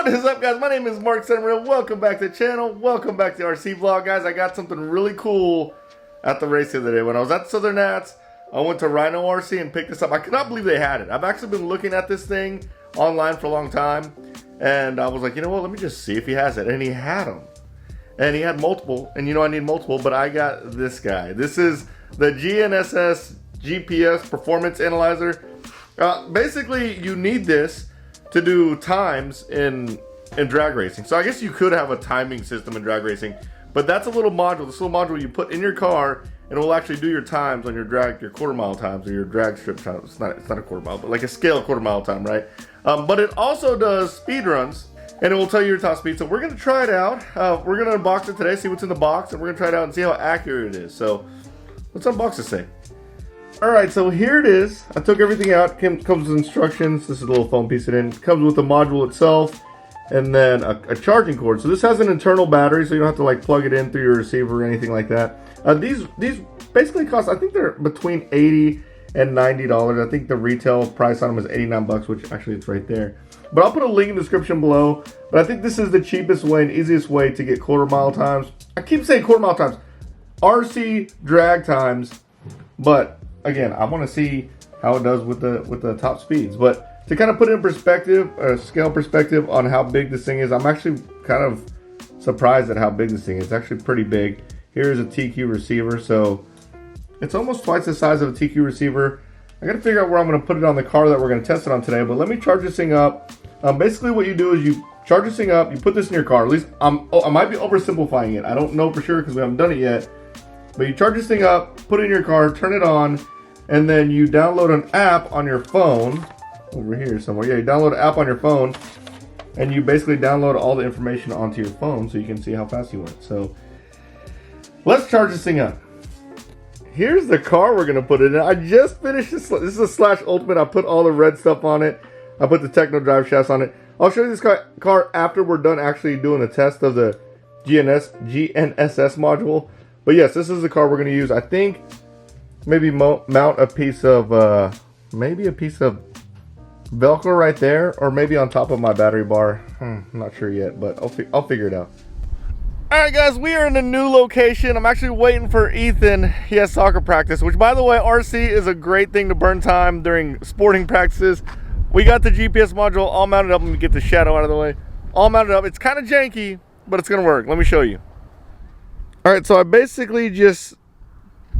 What is up, guys? My name is Mark Senareal. Welcome back to the channel. Welcome back to the RC vlog, guys. I got something really cool at the race the other day. When I was at Southern Nats, I went to Rhino RC and picked this up. I could not believe they had it. I've actually been looking at this thing online for a long time, and I was like, you know what? Let me just see if he has it. And he had them. And he had multiple, and you know I need multiple, but I got this guy. This is the GNSS GPS Performance Analyzer. Basically, you need this to do times in drag racing. So I guess you could have a timing system in drag racing, but that's a little module. This little module you put in your car, and it will actually do your times on your drag, your quarter mile times or your drag strip times. It's not a quarter mile, but like a scale quarter mile time, right? But it also does speed runs, and it will tell you your top speed. So we're gonna try it out. We're gonna unbox it today, see what's in the box, and we're gonna try it out and see how accurate it is. So let's unbox this thing. All right, so here it is. I took everything out. Comes with instructions. This is a little foam piece it in. Comes with the module itself, and then a charging cord. So this has an internal battery, so you don't have to like plug it in through your receiver or anything like that. These basically cost, I think they're between $80 and $90. I think the retail price on them is 89 bucks, which actually it's right there. But I'll put a link in the description below. But I think this is the cheapest way and easiest way to get quarter mile times. I keep saying quarter mile times, RC drag times, but again, I want to see how it does with the top speeds. But to kind of put it in perspective, scale perspective on how big this thing is, I'm actually kind of surprised at how big this thing is. It's actually pretty big. Here's a TQ receiver, so it's almost twice the size of a TQ receiver. I got to figure out where I'm going to put it on the car that we're going to test it on today. But let me charge this thing up. Basically, what you do is you charge this thing up, you put this in your car. At least I might be oversimplifying it. I don't know for sure because we haven't done it yet. But you charge this thing up, put it in your car, turn it on, and then you download an app on your phone. Over here somewhere. Yeah, you download an app on your phone, and you basically download all the information onto your phone so you can see how fast you went. So let's charge this thing up. Here's the car we're going to put it in. I just finished this. This is a Slash Ultimate. I put all the red stuff on it. I put the Techno Drive shafts on it. I'll show you this car after we're done actually doing a test of the GNSS module. But yes, this is the car we're going to use. I think maybe mount a piece of Velcro right there, or maybe on top of my battery bar. I'm not sure yet, but I'll figure it out. All right, guys, we are in a new location. I'm actually waiting for Ethan. He has soccer practice, which, by the way, RC is a great thing to burn time during sporting practices. We got the GPS module all mounted up. Let me get the shadow out of the way. All mounted up. It's kind of janky, but it's going to work. Let me show you. All right, so I basically just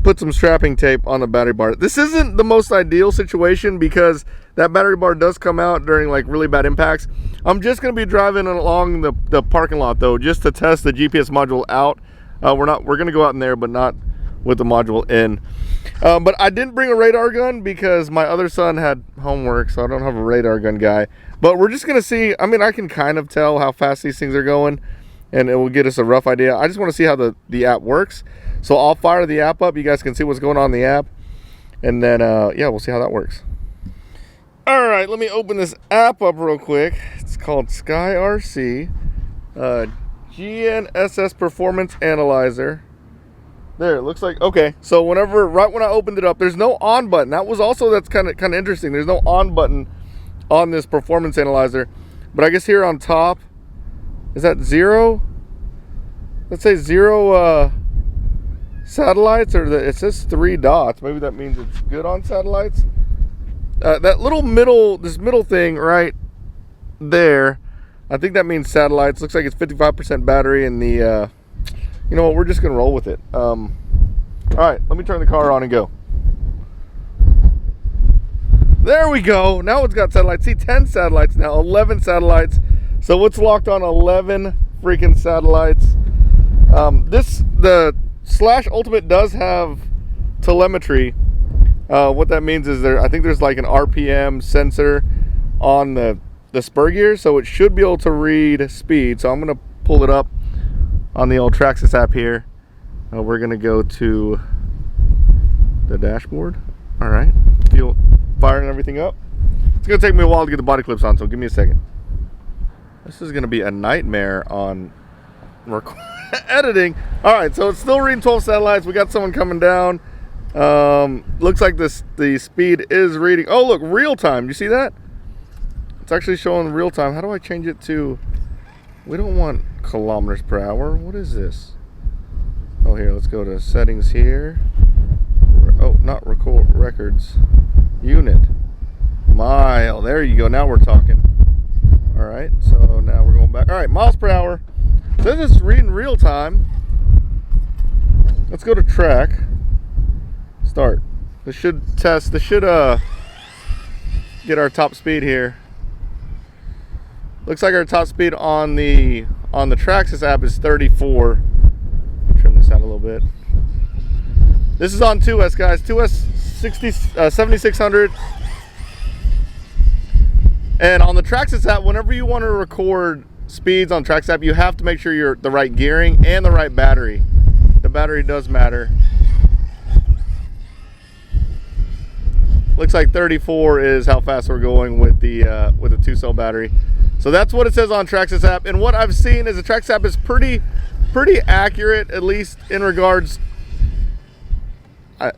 put some strapping tape on the battery bar. This isn't the most ideal situation because that battery bar does come out during like really bad impacts. I'm just going to be driving along the parking lot though, just to test the GPS module out. We're going to go out in there, but not with the module in. But I didn't bring a radar gun because my other son had homework, so I don't have a radar gun guy. But we're just going to see. I mean, I can kind of tell how fast these things are going, and it will get us a rough idea. I just want to see how the app works. So I'll fire the app up. You guys can see what's going on in the app. And then, yeah, we'll see how that works. All right, let me open this app up real quick. It's called SkyRC. GNSS Performance Analyzer. There, it looks like, okay. So right when I opened it up, there's no on button. That's kind of interesting. There's no on button on this performance analyzer. But I guess here on top, is that 0? Let's say 0, satellites, or it says 3 dots. Maybe that means it's good on satellites. That little middle thing right there, I think that means satellites. Looks like it's 55% battery, and the you know what, we're just gonna roll with it. All right, let me turn the car on and go. There we go. Now it's got satellites. See, 10 satellites now, 11 satellites. So it's locked on 11 freaking satellites. The Slash Ultimate does have telemetry. What that means is I think there's like an RPM sensor on the spur gear, so it should be able to read speed. So I'm gonna pull it up on the old Traxxas app here. We're gonna go to the dashboard. All right, firing everything up. It's gonna take me a while to get the body clips on, so give me a second. This is gonna be a nightmare on editing. All right, so it's still reading 12 satellites. We got someone coming down. Looks like the speed is reading. Oh, look, real time. You see that? It's actually showing real time. How do I change it to We don't want kilometers per hour. What is this? Oh, here, let's go to settings here. Oh, not record records. Unit. Mile. There you go. Now we're talking. All right, so now we're going back. All right, miles per hour. So this is reading real time. Let's go to track. Start. This should test. This should get our top speed here. Looks like our top speed on the Traxxas app is 34. Trim this out a little bit. This is on 2S, guys. 2S 7600. And on the Traxxas app, whenever you want to record speeds on Traxxas app, you have to make sure you're the right gearing and the right battery. The battery does matter. Looks like 34 is how fast we're going with the 2-cell battery. So that's what it says on Traxxas app. And what I've seen is the Traxxas app is pretty accurate, at least in regards.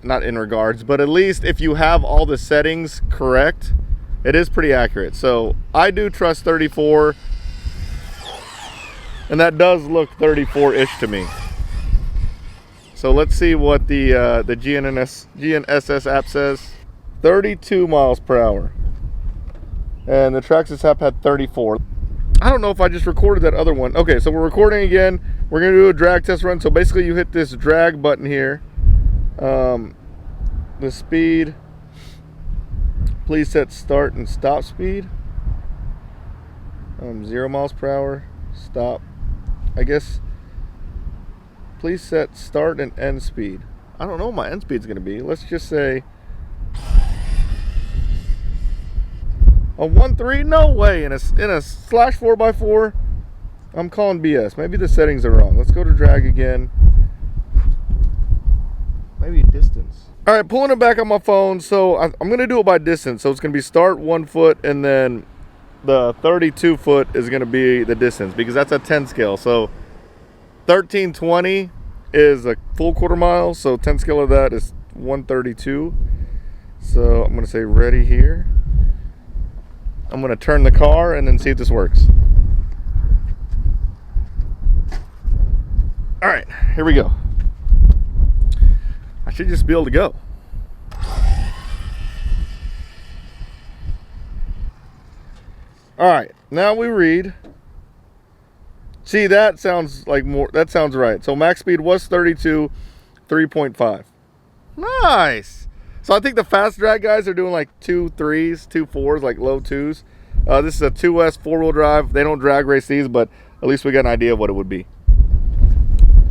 Not in regards, but at least if you have all the settings correct, it is pretty accurate. So I do trust 34, and that does look 34-ish to me. So let's see what the GNSS app says. 32 miles per hour. And the Traxxas app had 34. I don't know if I just recorded that other one. Okay, so we're recording again. We're going to do a drag test run. So basically you hit this drag button here. The speed. Please set start and stop speed. 0 miles per hour. Stop. I guess. Please set start and end speed. I don't know what my end speed is going to be. Let's just say a 1.3? No way. In a slash 4x4? I'm calling BS. Maybe the settings are wrong. Let's go to drag again. Maybe distance. All right, pulling it back on my phone. So I'm going to do it by distance. So it's going to be start 1 foot, and then the 32 foot is going to be the distance, because that's a 10 scale. So 1320 is a full quarter mile. So 10 scale of that is 132. So I'm going to say ready here. I'm going to turn the car and then see if this works. All right, here we go. I should just be able to go. All right, now we read. See, that sounds like more, that sounds right. So max speed was 32, 3.5. Nice. So I think the fast drag guys are doing like 2 3s, 2 4s, like low 2s. This is a 2S 4-wheel drive. They don't drag race these, but at least we got an idea of what it would be.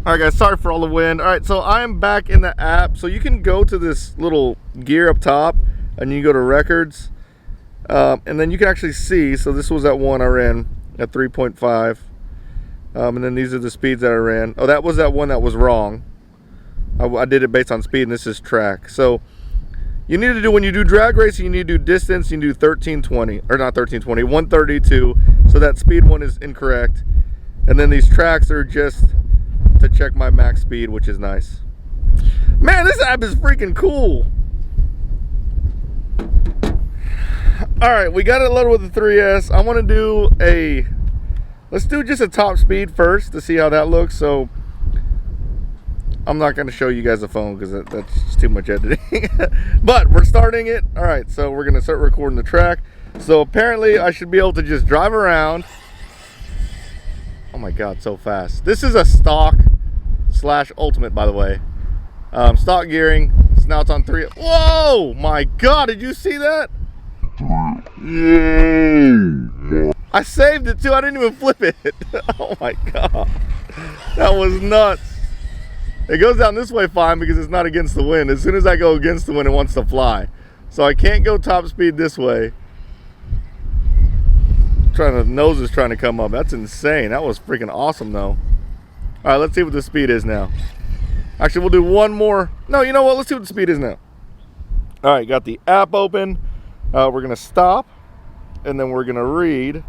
All right, guys, sorry for all the wind. All right, so I am back in the app. So you can go to this little gear up top, and you go to records, and then you can actually see. So this was that one I ran at 3.5, and then these are the speeds that I ran. Oh, that was that one that was wrong. I did it based on speed, and this is track. So you need to do, when you do drag racing, you need to do distance. You need to do 1320, or not 1320, 132. So that speed one is incorrect. And then these tracks are just to check my max speed, which is nice. Man, this app is freaking cool. All right, we got it loaded with the 3S. I want to do let's do just a top speed first to see how that looks. So I'm not going to show you guys the phone because that's just too much editing. But we're starting it. All right, so we're going to start recording the track. So apparently I should be able to just drive around. Oh my God, so fast. This is a stock / ultimate, by the way. Stock gearing. So now it's on 3. Whoa, my God, did you see that? I saved it too. I didn't even flip it. Oh my God, that was nuts. It goes down this way fine because it's not against the wind. As soon as I go against the wind, it wants to fly. So I can't go top speed this way. Nose is trying to come up. That's insane. That was freaking awesome though. All right, let's see what the speed is now. Actually, we'll do one more. No, you know what? Let's see what the speed is now. All right, got the app open. We're gonna stop, and then we're gonna read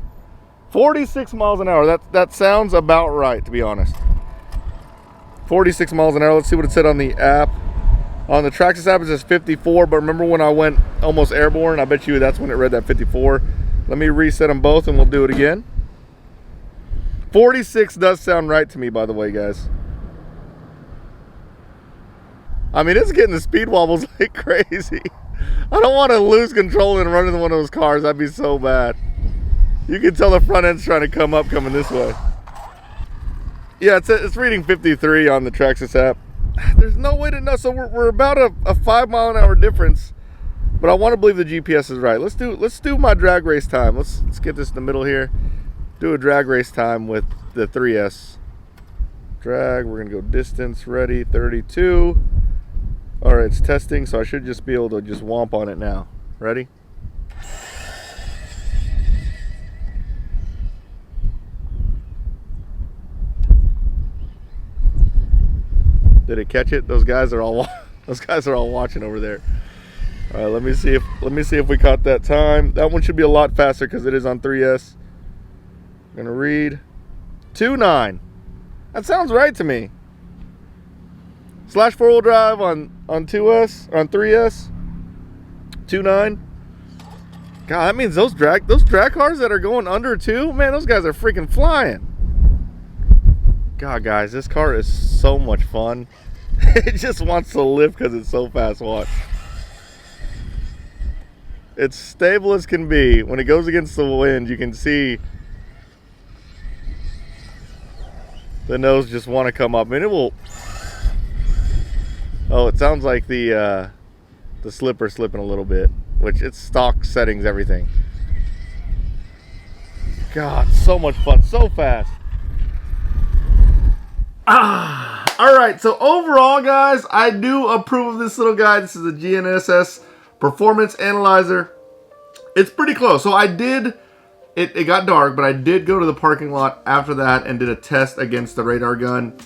46 miles an hour. That sounds about right, to be honest. 46 miles an hour. Let's see what it said on the app. On the Traxxas app, it says 54, but remember when I went almost airborne? I bet you that's when it read that 54. Let me reset them both and we'll do it again. 46 does sound right to me, by the way, guys. I mean, it's getting the speed wobbles like crazy. I don't want to lose control and run into one of those cars. That'd be so bad. You can tell the front end's trying to come up, coming this way. Yeah, it's reading 53 on the Traxxas app. There's no way to know. So we're about a 5 mile an hour difference, but I want to believe the GPS is right. Let's do my drag race time. Let's get this in the middle here. Do a drag race time with the 3S. Drag. We're gonna go distance. Ready. 32. All right, it's testing, so I should just be able to just womp on it now. Ready? Did it catch it? Those guys are all watching over there. All right, let me see if we caught that time. That one should be a lot faster because it is on 3S. I'm gonna read 2.9. That sounds right to me. Slash 4-wheel drive on 2S or on 3S. 2.9. God, that means those drag cars that are going under 2, man, those guys are freaking flying. God, guys, this car is so much fun. It just wants to lift because it's so fast. Watch. It's stable as can be. When it goes against the wind, you can see the nose just want to come up. I mean, it will. Oh, it sounds like the slipper slipping a little bit, which it's stock settings, everything. God, so much fun, so fast. All right, so overall, guys, I do approve of this little guy. This is a GNSS performance analyzer. It's pretty close. So I did, it got dark, but I did go to the parking lot after that and did a test against the radar gun.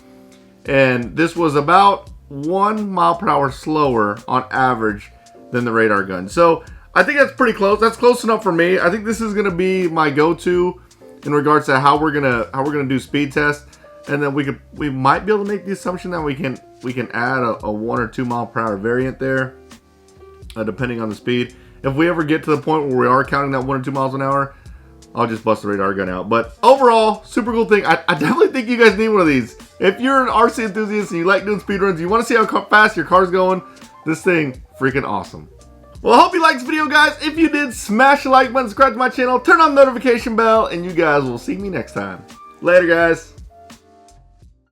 And this was about 1 mile per hour slower on average than the radar gun. So I think that's pretty close. That's close enough for me. I think this is gonna be my go-to in regards to how we're gonna do speed tests. And then we might be able to make the assumption that we can add a 1 or 2 mile per hour variant there, depending on the speed. If we ever get to the point where we are counting that 1 or 2 miles an hour, I'll just bust the radar gun out. But overall, super cool thing. I definitely think you guys need one of these. If you're an RC enthusiast and you like doing speed runs, you want to see how fast your car's going, this thing freaking awesome. Well, I hope you liked this video, guys. If you did, smash the like button, subscribe to my channel, turn on the notification bell, and you guys will see me next time. Later, guys.